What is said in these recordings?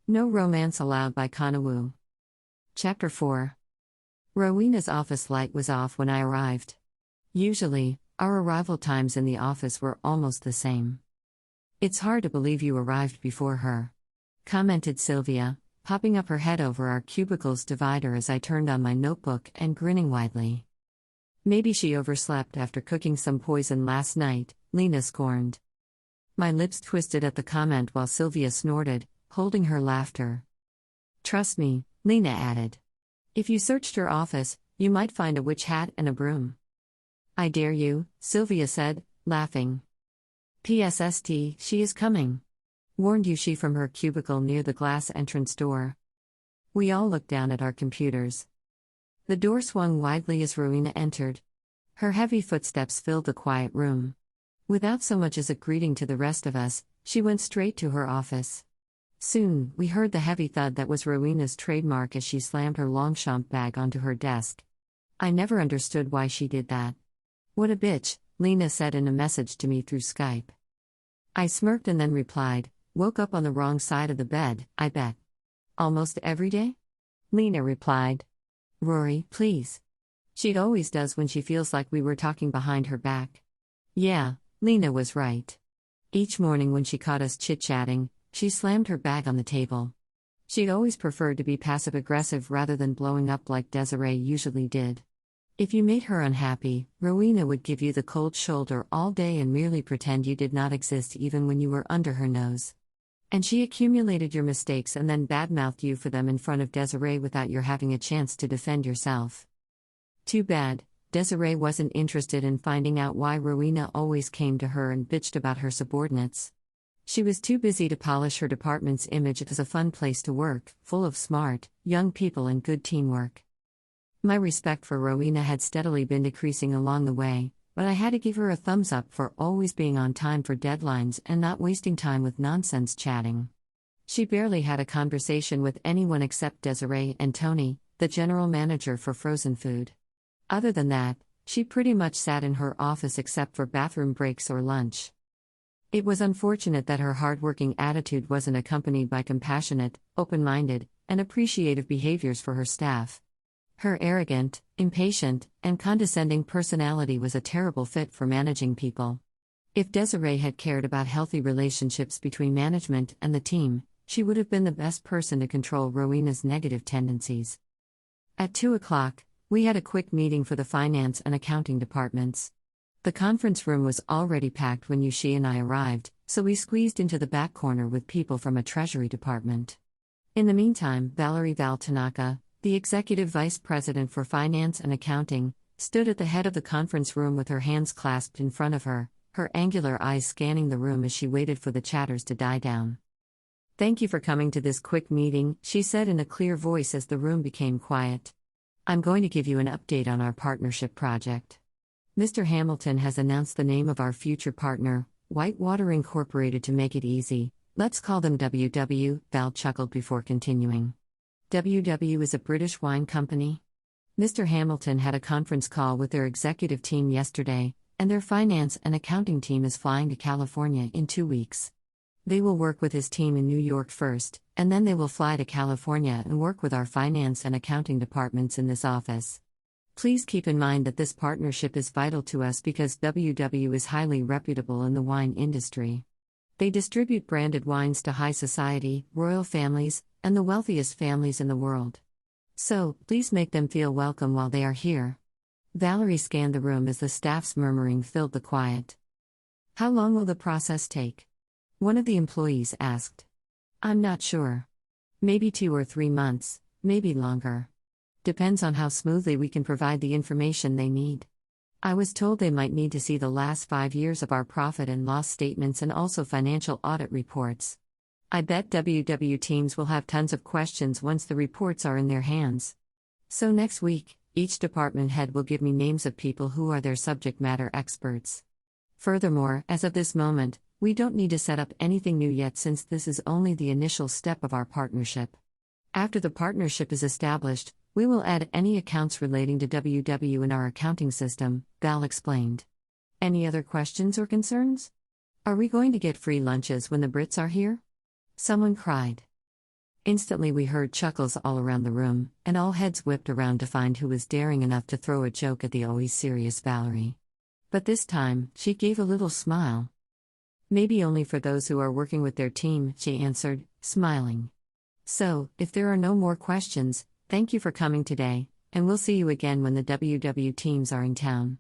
No romance allowed by Kana. Chapter 4. Rowena's office light was off when I arrived. Usually, our arrival times in the office were almost the same. "It's hard to believe you arrived before her," commented Sylvia, popping up her head over our cubicle's divider as I turned on my notebook and grinning widely. "Maybe she overslept after cooking some poison last night," Lena scorned. My lips twisted at the comment while Sylvia snorted, holding her laughter. "Trust me," Lena added. "If you searched her office, you might find a witch hat and a broom." "I dare you," Sylvia said, laughing. "PSST, she is coming," warned she from her cubicle near the glass entrance door. We all looked down at our computers. The door swung widely as Rowena entered. Her heavy footsteps filled the quiet room. Without so much as a greeting to the rest of us, she went straight to her office. Soon, we heard the heavy thud that was Rowena's trademark as she slammed her Longchamp bag onto her desk. I never understood why she did that. "What a bitch," Lena said in a message to me through Skype. I smirked and then replied, "Woke up on the wrong side of the bed, I bet." "Almost every day?" Lena replied. "Rory, please." She always does when she feels like we were talking behind her back. Yeah, Lena was right. Each morning when she caught us chit-chatting, she slammed her bag on the table. She'd always preferred to be passive-aggressive rather than blowing up like Desiree usually did. If you made her unhappy, Rowena would give you the cold shoulder all day and merely pretend you did not exist even when you were under her nose. And she accumulated your mistakes and then badmouthed you for them in front of Desiree without your having a chance to defend yourself. Too bad, Desiree wasn't interested in finding out why Rowena always came to her and bitched about her subordinates. She was too busy to polish her department's image as a fun place to work, full of smart, young people and good teamwork. My respect for Rowena had steadily been decreasing along the way, but I had to give her a thumbs up for always being on time for deadlines and not wasting time with nonsense chatting. She barely had a conversation with anyone except Desiree and Tony, the general manager for frozen food. Other than that, she pretty much sat in her office except for bathroom breaks or lunch. It was unfortunate that her hardworking attitude wasn't accompanied by compassionate, open-minded, and appreciative behaviors for her staff. Her arrogant, impatient, and condescending personality was a terrible fit for managing people. If Desiree had cared about healthy relationships between management and the team, she would have been the best person to control Rowena's negative tendencies. At 2 o'clock, we had a quick meeting for the finance and accounting departments. The conference room was already packed when Yushi and I arrived, so we squeezed into the back corner with people from a treasury department. In the meantime, Valerie Tanaka, the executive vice president for finance and accounting, stood at the head of the conference room with her hands clasped in front of her, her angular eyes scanning the room as she waited for the chatters to die down. "Thank you for coming to this quick meeting," she said in a clear voice as the room became quiet. "I'm going to give you an update on our partnership project. Mr. Hamilton has announced the name of our future partner, Whitewater Incorporated. To make it easy, let's call them WW, Val chuckled before continuing. WW is a British wine company. Mr. Hamilton had a conference call with their executive team yesterday, and their finance and accounting team is flying to California in 2 weeks. They will work with his team in New York first, and then they will fly to California and work with our finance and accounting departments in this office. Please keep in mind that this partnership is vital to us because WW is highly reputable in the wine industry. They distribute branded wines to high society, royal families, and the wealthiest families in the world. So, please make them feel welcome while they are here." Valerie scanned the room as the staff's murmuring filled the quiet. "How long will the process take?" one of the employees asked. "I'm not sure. Maybe 2 or 3 months, maybe longer. Depends on how smoothly we can provide the information they need. I was told they might need to see the last 5 years of our profit and loss statements and also financial audit reports. I bet WW teams will have tons of questions once the reports are in their hands. So next week, each department head will give me names of people who are their subject matter experts. Furthermore, as of this moment, we don't need to set up anything new yet since this is only the initial step of our partnership. After the partnership is established, we will add any accounts relating to WW in our accounting system," Val explained. "Any other questions or concerns? Are we going to get free lunches when the Brits are here?" someone cried. Instantly, we heard chuckles all around the room, and all heads whipped around to find who was daring enough to throw a joke at the always serious Valerie. But this time, she gave a little smile. Maybe only for those who are working with their team, she answered, smiling. So, if there are no more questions, thank you for coming today, and we'll see you again when the WW teams are in town.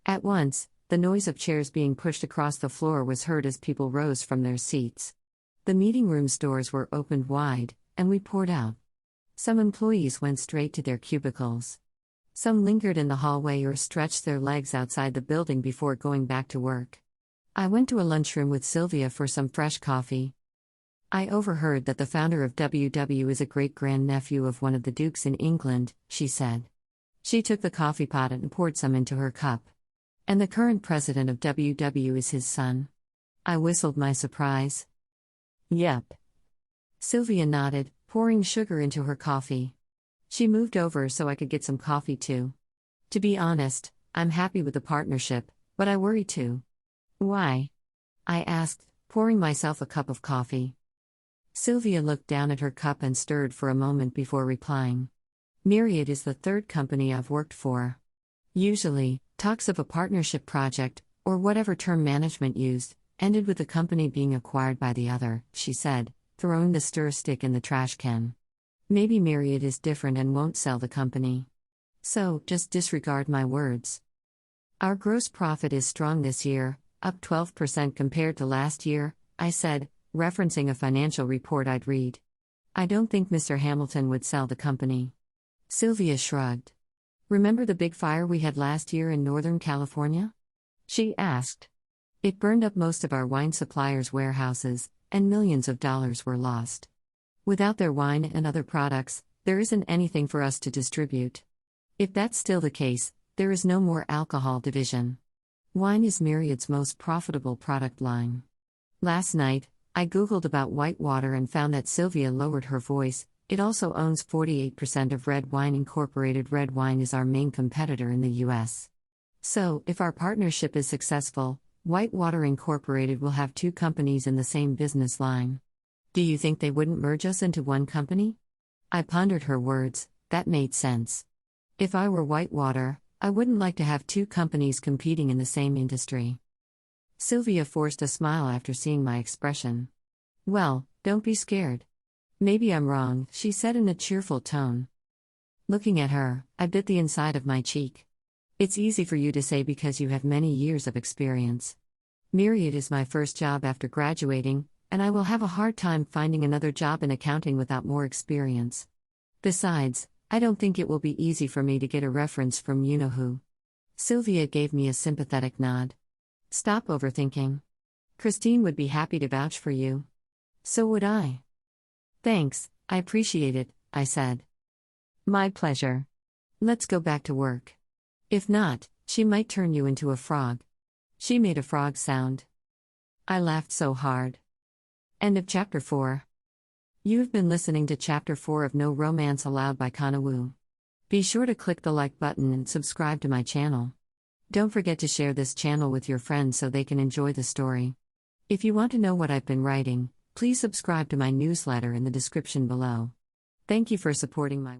At once, the noise of chairs being pushed across the floor was heard as people rose from their seats. The meeting room's doors were opened wide, and we poured out. Some employees went straight to their cubicles. Some lingered in the hallway or stretched their legs outside the building before going back to work. I went to a lunchroom with Sylvia for some fresh coffee. I overheard that the founder of WW is a great-grandnephew of one of the dukes in England, she said. She took the coffee pot and poured some into her cup. And the current president of WW is his son. I whistled my surprise. Yep. Sylvia nodded, pouring sugar into her coffee. She moved over so I could get some coffee too. To be honest, I'm happy with the partnership, but I worry too. Why? I asked, pouring myself a cup of coffee. Sylvia looked down at her cup and stirred for a moment before replying. Myriad is the third company I've worked for. Usually, talks of a partnership project, or whatever term management used, ended with the company being acquired by the other, she said, throwing the stir stick in the trash can. Maybe Myriad is different and won't sell the company. So, just disregard my words. Our gross profit is strong this year, up 12% compared to last year, I said, referencing a financial report I'd read. I don't think Mr. Hamilton would sell the company. Sylvia shrugged. Remember the big fire we had last year in Northern California? She asked. It burned up most of our wine suppliers' warehouses, and millions of dollars were lost. Without their wine and other products, there isn't anything for us to distribute. If that's still the case, there is no more alcohol division. Wine is Myriad's most profitable product line. Last night, I Googled about Whitewater and found that Sylvia lowered her voice. It also owns 48% of Red Wine Incorporated. Red Wine is our main competitor in the U.S. So, if our partnership is successful, Whitewater Incorporated will have two companies in the same business line. Do you think they wouldn't merge us into one company? I pondered her words. That made sense. If I were Whitewater, I wouldn't like to have two companies competing in the same industry. Sylvia forced a smile after seeing my expression. Well, don't be scared. Maybe I'm wrong, she said in a cheerful tone. Looking at her, I bit the inside of my cheek. It's easy for you to say because you have many years of experience. Myriad is my first job after graduating, and I will have a hard time finding another job in accounting without more experience. Besides, I don't think it will be easy for me to get a reference from you-know-who. Sylvia gave me a sympathetic nod. Stop overthinking. Christine would be happy to vouch for you. So would I. Thanks, I appreciate it, I said. My pleasure. Let's go back to work. If not, she might turn you into a frog. She made a frog sound. I laughed so hard. End of Chapter 4. You have been listening to Chapter 4 of No Romance Allowed by Kana. Be sure to click the like button and subscribe to my channel. Don't forget to share this channel with your friends so they can enjoy the story. If you want to know what I've been writing, please subscribe to my newsletter in the description below. Thank you for supporting my